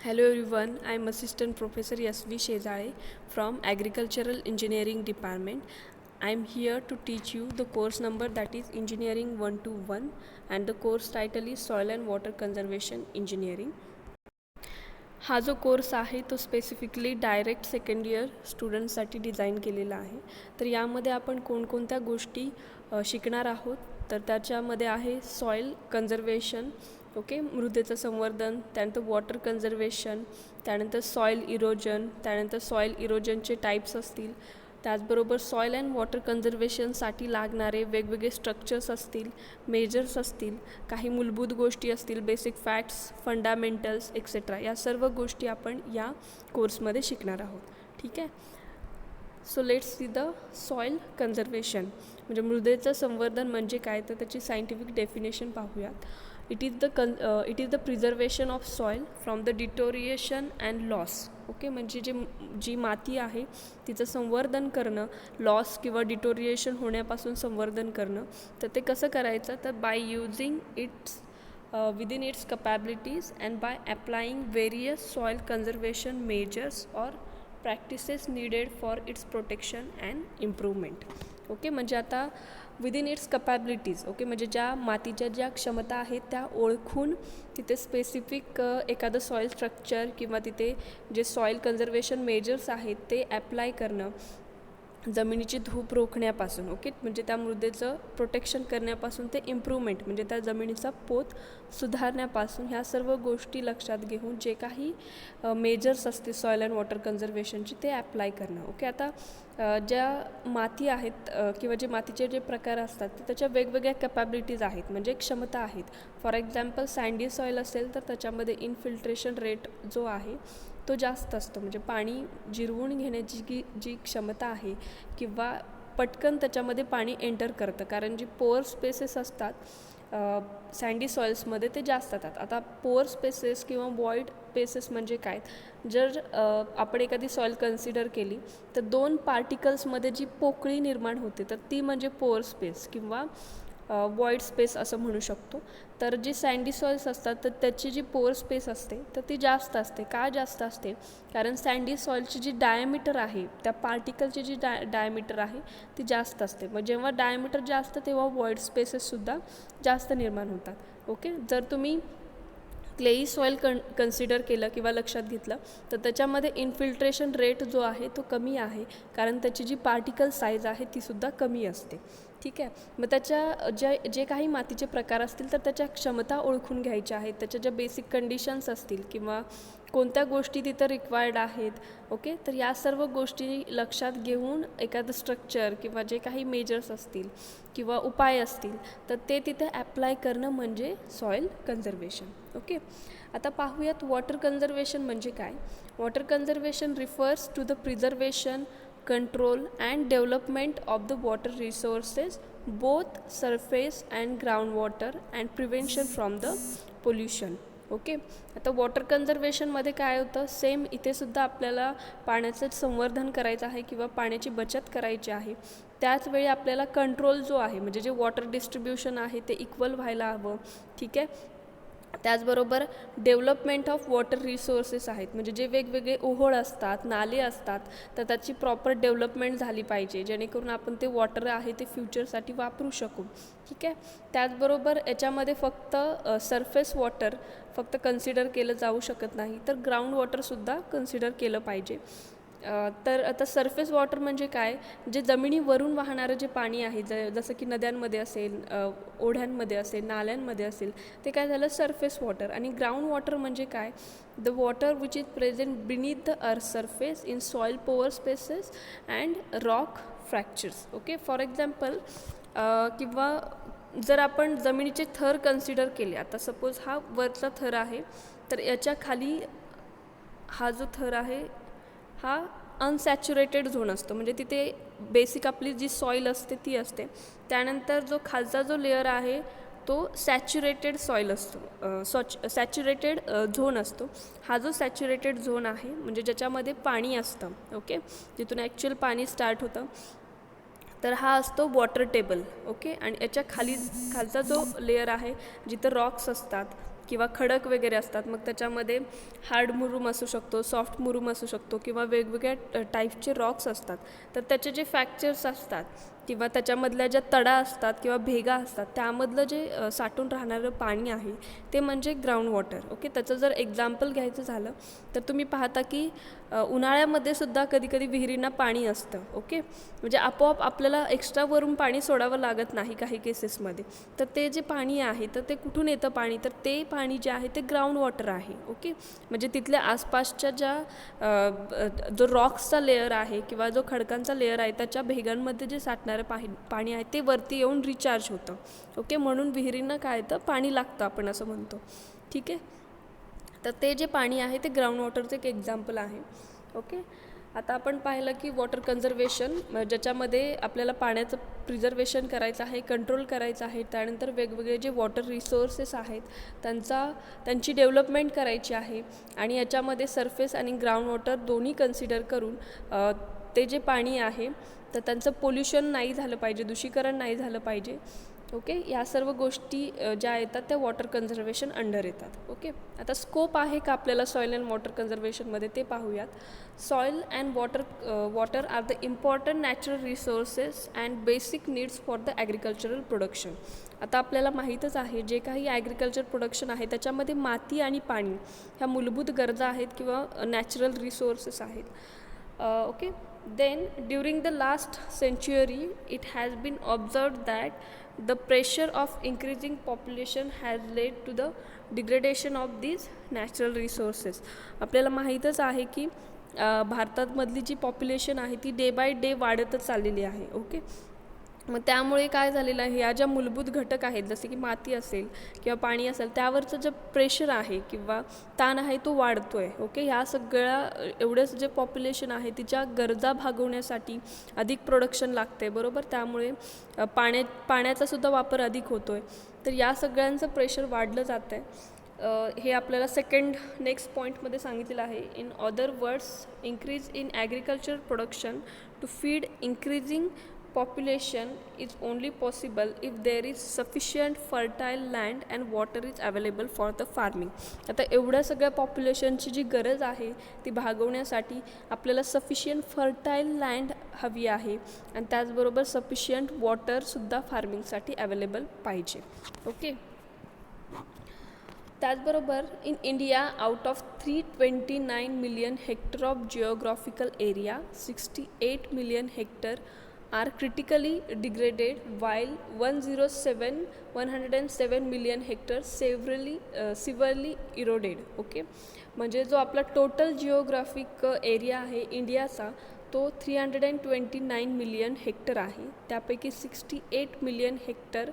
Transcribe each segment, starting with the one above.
Hello everyone, I am Assistant Professor S.V. Shezale from Agricultural Engineering Department. I am here to teach you the course number, that is Engineering 121, and the course title is Soil and Water Conservation Engineering. हा जो course आहे तो specifically direct second year स्टुडंट्ससाठी design केलेला आहे. तर यामध्ये आपण कोणकोणत्या गोष्टी शिकणार आहोत, तर त्याच्यामध्ये आहे सॉईल कन्झर्वेशन, ओके, मृदेचं संवर्धन, त्यानंतर वॉटर कन्झर्वेशन, त्यानंतर सॉईल इरोजन, त्यानंतर सॉईल इरोजनचे टाईप्स असतील, त्याचबरोबर सॉईल अँड वॉटर कन्झर्वेशनसाठी लागणारे वेगवेगळे स्ट्रक्चर्स असतील, मेजर्स असतील, काही मूलभूत गोष्टी असतील, बेसिक फॅक्ट्स, फंडामेंटल्स एक्सेट्रा, या सर्व गोष्टी आपण या कोर्समध्ये शिकणार आहोत. ठीक आहे. So let's see the soil conservation. म्हणजे मृदेचं संवर्धन म्हणजे काय, तर त्याची सायंटिफिक डेफिनेशन पाहूयात. It is the preservation of soil from the deterioration and loss. Okay, म्हणजे जी माती आहे तिचं संवर्धन करणं, लॉस किंवा डिटोरिएशन होण्यापासून संवर्धन करणं. तर ते कसं करायचं, तर by using its within its capabilities and by applying various soil conservation measures or practices needed for its protection and improvement. Okay, म्हणजे आता विदिन इट्स कपॅबिलिटीज, ओके, म्हणजे ज्या मातीच्या ज्या क्षमता आहेत त्या ओळखून तिथे स्पेसिफिक एखादं सॉईल स्ट्रक्चर किंवा तिथे जे सॉईल कन्झर्वेशन मेजर्स आहेत ते ॲप्लाय करणं, जमिनीची धूप रोखण्यापासून, ओके, म्हणजे त्या मृदेचं प्रोटेक्शन करण्यापासून ते इम्प्रूव्हमेंट म्हणजे त्या जमिनीचा पोत सुधारण्यापासून, ह्या सर्व गोष्टी लक्षात घेऊन जे काही मेजर्स असतील सॉईल अँड वॉटर कन्झर्वेशनची ते ॲप्लाय करणं. ओके, आता ज्या माती आहेत किंवा जे मातीचे जे प्रकार असतात ते त्याच्या वेगवेगळ्या कॅपॅबिलिटीज आहेत, म्हणजे क्षमता आहेत. फॉर एक्झाम्पल सँडी सॉईल असेल तर त्याच्यामध्ये इनफिल्ट्रेशन रेट जो आहे तो जास्त असतो, म्हणजे पाणी जिरवून घेण्याची जी क्षमता आहे किंवा पटकन त्याच्यामध्ये पाणी एंटर करतं, कारण जी पोअर स्पेसेस असतात सँडी सॉइल्समध्ये ते जास्त असतात. आता पोअर स्पेसेस किंवा वॉइड स्पेसेस म्हणजे काय, जर आपण एखादी सॉईल कन्सिडर केली तर दोन पार्टिकल्समध्ये जी पोकळी निर्माण होते तर ती म्हणजे पोअर स्पेस किंवा वॉइड स्पेस असं म्हणू शकतो. तर जी सँडी सॉइल्स असतात तर त्याची जी पोअर स्पेस असते तर ती जास्त असते. का जास्त असते, कारण सँडी सॉइलची जी डायमीटर आहे, त्या पार्टिकलची जी डायमीटर आहे ती जास्त असते. मग जेव्हा डायमीटर जास्त तेव्हा वॉइड स्पेसेससुद्धा जास्त निर्माण होतात. ओके, जर तुम्ही क्लेई सॉईल कन्सिडर केलं किंवा लक्षात घेतलं तर त्याच्यामध्ये इन्फिल्ट्रेशन रेट जो आहे तो कमी आहे, कारण त्याची जी पार्टिकल साईज आहे तीसुद्धा कमी असते. ठीक आहे. मग त्याच्या जे काही मातीचे प्रकार असतील तर त्याच्या क्षमता ओळखून घ्यायच्या आहेत, त्याच्या ज्या बेसिक कंडिशन्स असतील किंवा कोणत्या गोष्टी तिथं रिक्वायर्ड आहेत. ओके, तर या सर्व गोष्टी लक्षात घेऊन एखादं स्ट्रक्चर किंवा जे काही मेजर्स असतील किंवा उपाय असतील तर ते तिथे ॲप्लाय करणं म्हणजे सॉईल कन्झर्वेशन. ओके, आता पाहूयात वॉटर कन्झर्वेशन म्हणजे काय. Water conservation refers to the preservation, control and development of the water resources, both surface and groundwater, and prevention from the pollution. Okay, आता वॉटर कन्झर्वेशनमध्ये काय होतं, सेम इथे सुद्धा आपल्याला पाण्याचं संवर्धन करायचं आहे किंवा पाण्याची बचत करायची आहे. त्याचवेळी आपल्याला कंट्रोल जो आहे, म्हणजे जे वॉटर डिस्ट्रीब्युशन आहे ते इक्वल व्हायला हवं. ठीक आहे. त्याचबरोबर डेव्हलपमेंट ऑफ वॉटर रिसोर्सेस आहेत, म्हणजे जे वेगवेगळे ओहोळ असतात, नाले असतात, तर त्याची प्रॉपर डेव्हलपमेंट झाली पाहिजे, जेणेकरून आपण ते वॉटर आहे ते फ्युचरसाठी वापरू शकू. ठीक आहे. त्याचबरोबर याच्यामध्ये फक्त सरफेस वॉटर फक्त कन्सिडर केलं जाऊ शकत नाही, तर ग्राउंड वॉटरसुद्धा कन्सिडर केलं पाहिजे. तर आता सरफेस वॉटर म्हणजे काय, जे जमिनीवरून वाहणारं जे पाणी आहे, जसं की नद्यांमध्ये असेल, ओढ्यांमध्ये असेल, नाल्यांमध्ये असेल, ते काय झालं सरफेस वॉटर. आणि ग्राउंड वॉटर म्हणजे काय, the water which is present beneath the earth surface in soil pore spaces and rock fractures. Okay, for example किंवा जर आपण जमिनीचे थर कन्सिडर केले, आता सपोज हा वरचा थर आहे, तर याच्या खाली हा जो थर आहे हा अनसॅच्युरेटेड झोन असतो, म्हणजे तिथे बेसिक आपली जी सॉईल असते ती असते. त्यानंतर जो खालचा जो लेअर आहे तो सॅच्युरेटेड सॉईल असतो, सॅच्युरेटेड झोन असतो. हा जो सॅच्युरेटेड झोन आहे म्हणजे ज्याच्यामध्ये पाणी असतं, ओके, जिथून ॲक्च्युअल पाणी स्टार्ट होतं, तर हा असतो वॉटर टेबल. ओके, आणि याच्या खालचा जो लेअर आहे जिथं रॉक्स असतात किंवा खडक वगैरे असतात, मग त्याच्यामध्ये हार्ड मुरूम असू शकतो, सॉफ्ट मुरूम असू शकतो किंवा वेगवेगळ्या टाईपचे रॉक्स असतात. तर त्याचे जे फ्रॅक्चर्स असतात किंवा त्याच्यामधल्या ज्या तडा असतात किंवा भेगा असतात त्यामधलं जे साठून राहणारं पाणी आहे ते म्हणजे ग्राउंड वॉटर. ओके, त्याचं जर एक्झाम्पल घ्यायचं झालं तर तुम्ही पाहता की उन्हाळ्यामध्ये सुद्धा कधीकधी विहिरींना पाणी असतं. ओके, म्हणजे आपोआप आपल्याला एक्स्ट्रा वरून पाणी सोडावं लागत नाही काही केसेसमध्ये. तर ते जे पाणी आहे तर ते कुठून येतं पाणी, तर ते पाणी जे आहे ते ग्राउंड वॉटर आहे. ओके, म्हणजे तिथल्या आसपासच्या ज्या जो रॉक्सचा लेअर आहे किंवा जो खडकांचा लेअर आहे त्याच्या भेगांमध्ये जे साठणारं पाणी आहे ते वरती येऊन रिचार्ज होतं. ओके, म्हणून विहिरींना काय येतं, पाणी लागतं आपण असं म्हणतो. ठीक आहे, तर ते जे पाणी आहे ते ग्राउंड वॉटरचं एक एक्झाम्पल आहे. ओके, आता आपण पाहिलं की वॉटर कन्झर्वेशन, ज्याच्यामध्ये आपल्याला पाण्याचं प्रिझर्वेशन करायचं आहे, कंट्रोल करायचं आहे. त्यानंतर वेगवेगळे जे वॉटर रिसोर्सेस आहेत त्यांची डेव्हलपमेंट करायची आहे आणि याच्यामध्ये सरफेस आणि ग्राउंड वॉटर दोन्ही कन्सिडर करून ते जे पाणी आहे तर त्यांचं पोल्युशन नाही झालं पाहिजे, दूषीकरण नाही झालं पाहिजे. ओके, या सर्व गोष्टी ज्या येतात त्या वॉटर कन्झर्वेशन अंडर येतात. ओके, आता स्कोप आहे का आपल्याला सॉईल अँड वॉटर कन्झर्वेशनमध्ये ते पाहूयात. Soil and water are the important natural resources and basic needs for the agricultural production. आता आपल्याला माहीतच आहे जे काही ॲग्रिकल्चर प्रोडक्शन आहे त्याच्यामध्ये माती आणि पाणी ह्या मूलभूत गरजा आहेत किंवा नॅचरल रिसोर्सेस आहेत. Okay, then during the last century it has been observed that the pressure of increasing population has led to the degradation of these natural resources. आपल्याला माहीतच आहे की भारतामधली जी पॉप्युलेशन आहे ती डे बाय डे वाढतच चाललेली आहे. ओके, मग त्यामुळे काय झालेलं आहे, या ज्या मूलभूत घटक आहेत जसे की माती असेल किंवा पाणी असेल त्यावरचं जे प्रेशर आहे किंवा ताण आहे तो वाढतो आहे. ओके, ह्या सगळ्या एवढंच जे पॉप्युलेशन आहे तिच्या गरजा भागवण्यासाठी अधिक प्रोडक्शन लागते, बरोबर. त्यामुळे पाण्याचा सुद्धा वापर अधिक होतो आहे. तर या सगळ्यांचं प्रेशर वाढलं जातं आहे. हे आपल्याला नेक्स्ट पॉईंटमध्ये सांगितलेलं आहे. In other words, increase in agriculture production to feed increasing population is only possible if there is sufficient fertile land and water is available for the farming. आता एवढ्या सगळ्या पॉप्युलेशनची जी गरज आहे ती भागवण्यासाठी आपल्याला सफिशियंट फर्टाईल लँड हवी आहे आणि त्याचबरोबर सफिशियंट वॉटरसुद्धा फार्मिंगसाठी अवेलेबल पाहिजे. ओके, त्याचबरोबर in India out of 329 million hectare of geographical area 68 million hectare are critically degraded while 107 million hectares severely eroded. Okay, म्हणजे जो आपला टोटल जिओग्राफिक एरिया आहे इंडियाचा तो 329 मिलियन हेक्टर आहे. त्यापैकी 68 मिलियन हेक्टर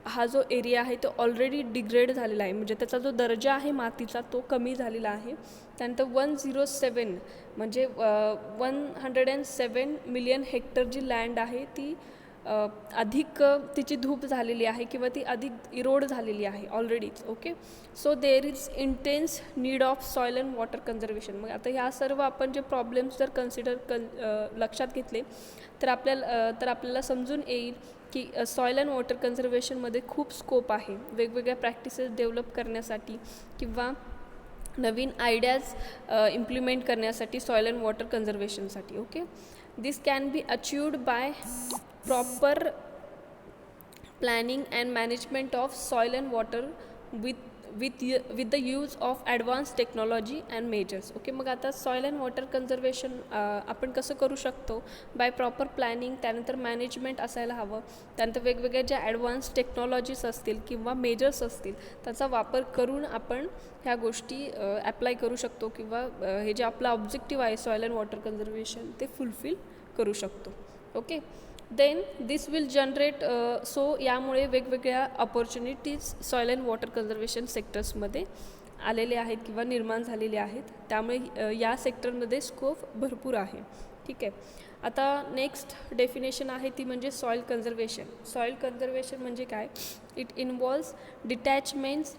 हा जो एरिया आहे तो ऑलरेडी डिग्रेड झालेला आहे, म्हणजे त्याचा जो दर्जा आहे मातीचा तो कमी झालेला आहे. त्यानंतर 107 म्हणजे 107 मिलियन हेक्टर जी लँड आहे ती अधिक तिची धूप झालेली आहे किंवा ती अधिक इरोड झालेली आहे ऑलरेडीच. Okay, so there is intense need of soil and water conservation. मग आता ह्या सर्व आपण जे प्रॉब्लेम्स जर लक्षात घेतले तर आपल्याला समजून येईल की सॉईल अँड वॉटर कन्झर्वेशनमध्ये खूप स्कोप आहे वेगवेगळ्या प्रॅक्टिसेस डेव्हलप करण्यासाठी किंवा नवीन आयडियाज इम्प्लिमेंट करण्यासाठी सॉईल अँड वॉटर कन्झर्वेशनसाठी. Okay, this can be achieved by proper planning and management of soil and water with the use of advanced technology and measures. Okay, मग आता soil and water conservation आपण कसं करू शकतो, bye proper planning, त्यानंतर management असायला हवं, त्यानंतर वेगवेगळ्या ज्या ॲडव्हान्स टेक्नॉलॉजीज असतील किंवा मेजर्स असतील त्याचा वापर करून आपण ह्या गोष्टी ॲप्लाय करू शकतो किंवा हे जे आपलं ऑब्जेक्टिव्ह आहे सॉईल अँड वॉटर कन्झर्वेशन ते फुलफिल करू शकतो. Okay, then this will generate यामुळे वेगवेगळ्या opportunities soil and water conservation सेक्टर्समध्ये आलेले आहेत किंवा निर्माण झालेले आहेत. त्यामुळे या सेक्टरमध्ये स्कोप भरपूर आहे. ठीक आहे, आता नेक्स्ट डेफिनेशन आहे ती म्हणजे सॉईल कन्झर्वेशन. सॉईल कन्झर्वेशन म्हणजे काय, it involves detachments,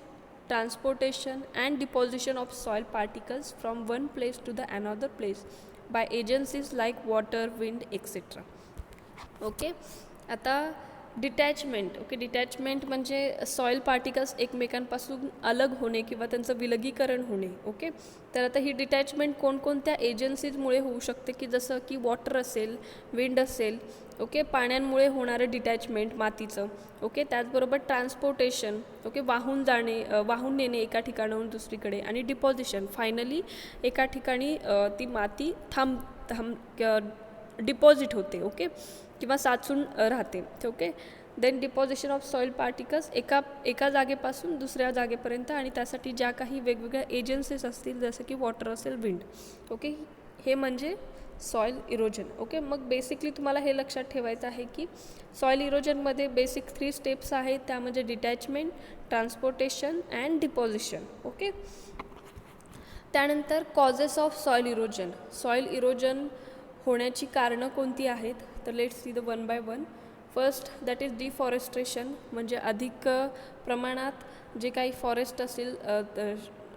transportation and deposition of soil particles from one place to the another place by agencies like water, wind etcetera. Okay, आता डिटॅचमेंट. ओके, डिटॅचमेंट म्हणजे soil particles एकमेकांपासून अलग होणे किंवा त्यांचं विलगीकरण होणे. ओके, तर आता ही डिटॅचमेंट कोणकोणत्या एजन्सीजमुळे होऊ शकते, की जसं की वॉटर असेल, विंड असेल, ओके, पाण्यामुळे होणारं डिटॅचमेंट मातीचं. ओके, त्याचबरोबर ट्रान्सपोर्टेशन, ओके, वाहून जाणे, वाहून नेणे एका ठिकाणाहून दुसरीकडे, आणि डिपॉझिशन, फायनली एका ठिकाणी ती माती डिपॉझिट होते. ओके, किंवा साचून राहते. Okay, then deposition of soil particles एका जागेपासून दुसऱ्या जागेपर्यंत, आणि त्यासाठी ज्या काही वेगवेगळ्या एजन्सीज असतील जसं की वॉटर असेल, विंड. ओके, हे म्हणजे सॉईल इरोजन. ओके, मग बेसिकली तुम्हाला हे लक्षात ठेवायचं आहे की सॉईल इरोजनमध्ये बेसिक 3 स्टेप्स आहेत, त्या म्हणजे detachment, transportation and deposition. Okay, त्यानंतर causes of soil erosion. Soil erosion होण्याची कारणं कोणती आहेत, तर let's see the one by one. First, that is deforestation, म्हणजे अधिक प्रमाणात जे काही फॉरेस्ट असेल,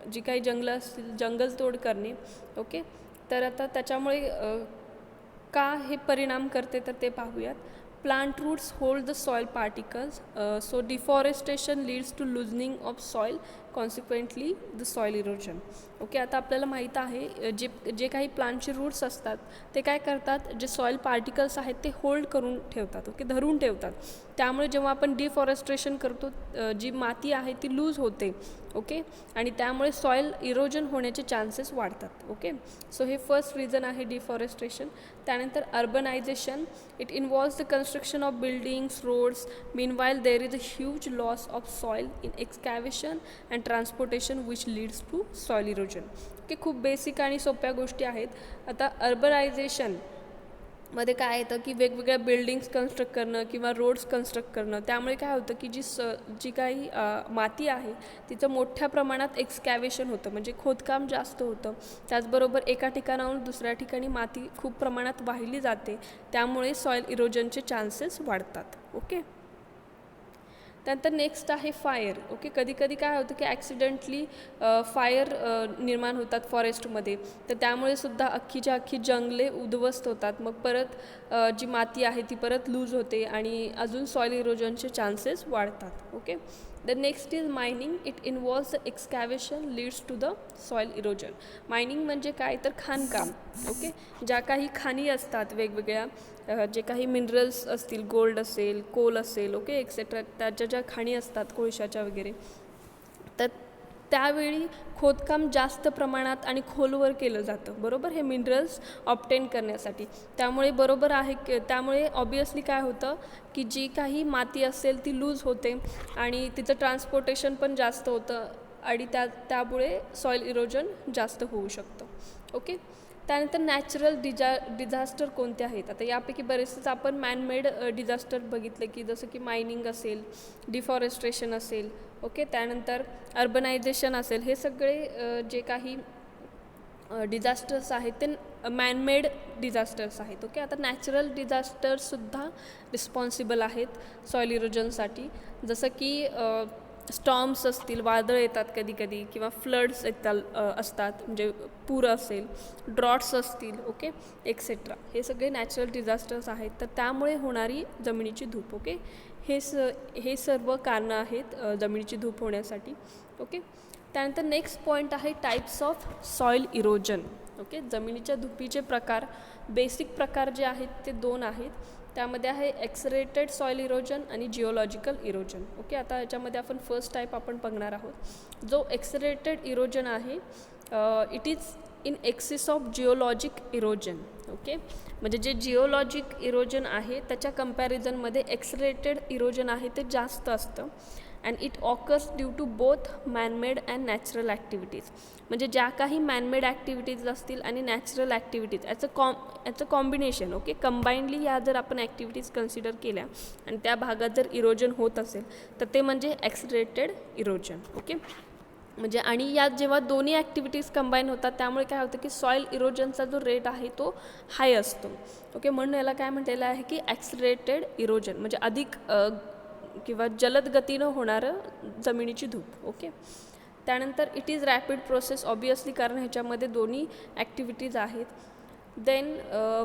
जी काही जंगलं असतील, जंगलतोड करणे. ओके, तर आता त्याच्यामुळे का हे परिणाम करते तर ते पाहूयात. Plant roots hold the soil particles, so deforestation leads to loosening of soil, consequently the soil erosion. Okay, आता आपल्याला माहीत आहे जे काही प्लांटचे रूट्स असतात ते काय करतात, जे सॉईल पार्टिकल्स आहेत ते होल्ड करून ठेवतात. ओके, धरून ठेवतात. त्यामुळे जेव्हा आपण डिफॉरेस्ट्रेशन करतो, जी माती आहे ती लूज होते. ओके, आणि त्यामुळे सॉईल इरोजन होण्याचे चान्सेस वाढतात. ओके, सो हे फर्स्ट रिझन आहे डिफॉरेस्ट्रेशन. त्यानंतर urbanisation, it involves the construction of buildings, roads. Meanwhile there is a huge loss of soil in excavation and transportation which leads to soil erosion. Okay, खूप basic आणि सोप्या गोष्टी आहेत. आता urbanisation मध्ये काय येतं की वेगवेगळ्या बिल्डिंग्स कन्स्ट्रक्ट करणं किंवा रोड्स कन्स्ट्रक्ट करणं, त्यामुळे काय होतं की जी काही माती आहे तिचं मोठ्या प्रमाणात एक्सकॅव्हेशन होतं, म्हणजे खोदकाम जास्त होतं. त्याचबरोबर एका ठिकाणाहून दुसऱ्या ठिकाणी माती खूप प्रमाणात वाहिली जाते, त्यामुळे सॉईल इरोजनचे चान्सेस वाढतात. ओके, त्यानंतर नेक्स्ट आहे फायर. ओके, कधी कधी काय होतं की ॲक्सिडेंटली फायर निर्माण होतात फॉरेस्टमध्ये, तर त्यामुळे सुद्धा अख्खीच्या अख्खी जंगले उद्ध्वस्त होतात. मग परत जी माती आहे ती परत लूज होते आणि अजून सॉईल इरोजनचे चान्सेस वाढतात. Okay, the next is mining. It involves the excavation leads to the soil erosion. Mining म्हणजे काय तर खाणकाम. ओके, ज्या काही खाणी असतात वेगवेगळ्या, जे काही मिनरल्स असतील, गोल्ड असेल, कोल असेल, ओके, एक्सेट्रा, त्याच्या ज्या खाणी असतात कोळशाच्या वगैरे, तर त्यावेळी खोदकाम जास्त प्रमाणात आणि खोलवर केलं जातं, बरोबर, हे मिनरल्स ऑब्टेन करण्यासाठी. त्यामुळे बरोबर आहे, त्यामुळे ऑब्वियसली काय होतं की जी काही माती असेल ती लूज होते आणि तिचं ट्रान्सपोर्टेशन पण जास्त होतं, आणि त्यामुळे सॉईल इरोजन जास्त होऊ शकतं. ओके, त्यानंतर नॅचरल डिझास्टर कोणते आहेत. आता यापैकी बरेचसेच आपण मॅनमेड डिझास्टर बघितले, की जसं की मायनिंग असेल, डिफॉरेस्ट्रेशन असेल. ओके, त्यानंतर अर्बनायझेशन असेल. हे सगळे जे काही डिझास्टर्स आहेत ते मॅनमेड डिझास्टर्स आहेत. ओके, आता नॅचरल डिझास्टर्ससुद्धा रिस्पॉन्सिबल आहेत सॉईल इरोजनसाठी, जसं की स्टॉर्म्स असतील, वादळ येतात कधी कधी, किंवा फ्लड्स असतात, म्हणजे पूर असेल, ड्रॉट्स असतील, ओके, एक्सेट्रा. हे सगळे नॅचरल डिझास्टर्स आहेत, तर त्यामुळे होणारी जमिनीची धूप. ओके, हे सर्व कारणं आहेत जमिनीची धूप होण्यासाठी. ओके, त्यानंतर नेक्स्ट पॉईंट आहे types of soil erosion. Okay, जमिनीच्या धुपीचे प्रकार, बेसिक प्रकार जे आहेत ते 2 आहेत. त्यामध्ये आहे एक्सरेटेड सॉईल इरोजन आणि जिओलॉजिकल इरोजन. ओके, आता याच्यामध्ये आपण फर्स्ट टाईप आपण बघणार आहोत. जो एक्सरेटेड इरोजन आहे, it is in excess of geologic erosion. Okay, म्हणजे जे जिओलॉजिक इरोजन आहे त्याच्या कंपॅरिझनमध्ये एक्सरेटेड इरोजन आहे ते जास्त असतं. And it occurs due to both manmade and natural activities. म्हणजे ज्या काही मॅनमेड ॲक्टिव्हिटीज असतील आणि नॅचरल ॲक्टिव्हिटीज, याचं कॉम्बिनेशन. ओके, कंबाईंडली या जर आपण ॲक्टिव्हिटीज कन्सिडर केल्या आणि त्या भागात जर इरोजन होत असेल तर ते म्हणजे एक्सरेटेड इरोजन. ओके, म्हणजे आणि यात जेव्हा दोन्ही ॲक्टिव्हिटीज कंबाईन होतात त्यामुळे काय होतं की सॉईल इरोजनचा जो रेट आहे तो हाय असतो. ओके, म्हणून याला काय म्हटलेलं आहे की ॲक्सरेटेड इरोजन, म्हणजे अधिक किंवा जलद गतीनं होणारं जमिनीची धूप. ओके, त्यानंतर it is rapid process, obviously, कारण ह्याच्यामध्ये दोन्ही ॲक्टिव्हिटीज आहेत. then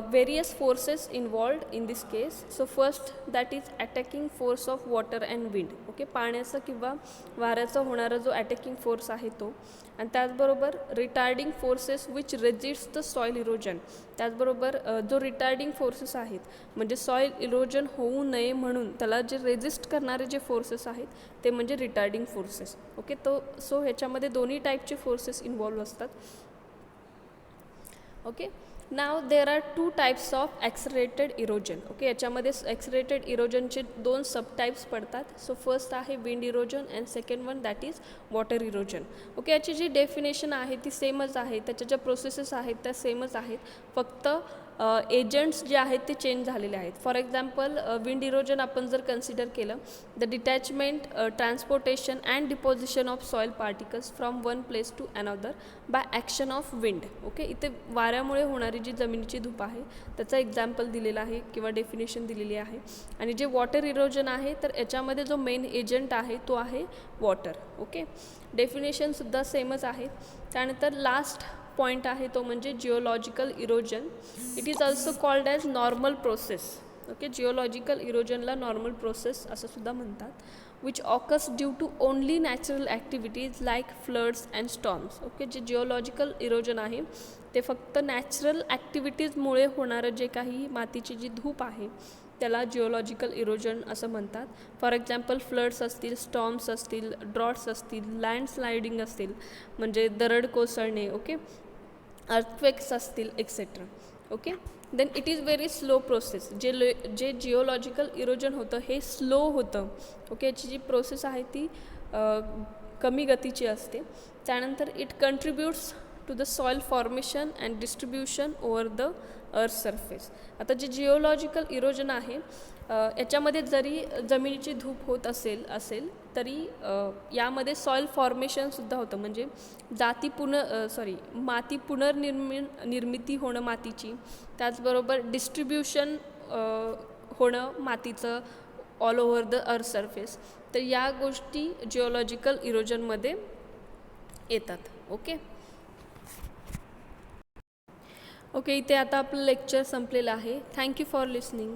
various forces involved in this case. So first, that is attacking force of water and wind. Okay, पाण्याचा किंवा वाऱ्याचा होणारा जो अटॅकिंग फोर्स आहे तो, आणि त्याचबरोबर retarding forces which resist the soil erosion. त्याचबरोबर जो रिटार्डिंग फोर्सेस आहेत म्हणजे सॉईल इरोजन होऊ नये म्हणून त्याला जे रेजिस्ट करणारे जे फोर्सेस आहेत ते म्हणजे रिटार्डिंग फोर्सेस. ओके, सो ह्याच्यामध्ये दोन्ही टाईपचे फोर्सेस इन्व्हॉल्व असतात. Okay, now there are two types of accelerated erosion. Okay, याच्यामध्ये ॲक्सलरेटेड इरोजनचे दोन सब टाईप्स पडतात. सो फर्स्ट आहे wind erosion and second one that is water erosion. Okay, याची जी डेफिनेशन आहे ती सेमच आहे, त्याच्या ज्या प्रोसेसेस आहेत त्या सेमच आहेत, फक्त एजंट्स जे आहेत ते चेंज झालेले आहेत. फॉर एक्झाम्पल विंड इरोजन आपण जर कन्सिडर केलं, the detachment, transportation and deposition of soil particles from one place to another by action of wind. Okay, इथे वाऱ्यामुळे होणारी जी जमिनीची धूप आहे त्याचा एक्झाम्पल दिलेला आहे किंवा डेफिनेशन दिलेली आहे. आणि जे वॉटर इरोजन आहे तर याच्यामध्ये जो मेन एजंट आहे तो आहे वॉटर. ओके, डेफिनेशनसुद्धा सेमच आहे. त्यानंतर लास्ट पॉईंट आहे तो म्हणजे geological erosion. It is also called as normal process. Okay, geological इरोजनला नॉर्मल प्रोसेस असं सुद्धा म्हणतात, which occurs due to only natural activities like floods and storms. Okay, जे जिओलॉजिकल इरोजन आहे ते फक्त नॅचरल ॲक्टिव्हिटीजमुळे होणारं जे काही मातीची जी धूप आहे त्याला जिओलॉजिकल इरोजन असं म्हणतात. फॉर एक्झाम्पल फ्लड्स असतील, स्टॉर्म्स असतील, ड्रॉट्स असतील, लँडस्लायडिंग असतील म्हणजे दरड कोसळणे. ओके, अर्थक्वेक्स असतील etcetera. Okay, then it is very slow process. जे जिओलॉजिकल इरोजन होतं हे स्लो होतं. ओके, याची जी प्रोसेस आहे ती कमी गतीची असते. त्यानंतर it contributes to the soil formation and distribution over the earth surface. आता जे जिओलॉजिकल इरोजन आहे याच्यामध्ये जरी जमिनीची धूप होत असेल तरी यामध्ये सॉईल फॉर्मेशनसुद्धा होतं, म्हणजे माती निर्मिती होणं मातीची, त्याचबरोबर डिस्ट्रीब्युशन होणं मातीचं all over the earth surface. तर या गोष्टी जिओलॉजिकल इरोजनमध्ये येतात. ओके ओके, इथे आता आपलं लेक्चर संपलेलं आहे. Thank you for listening.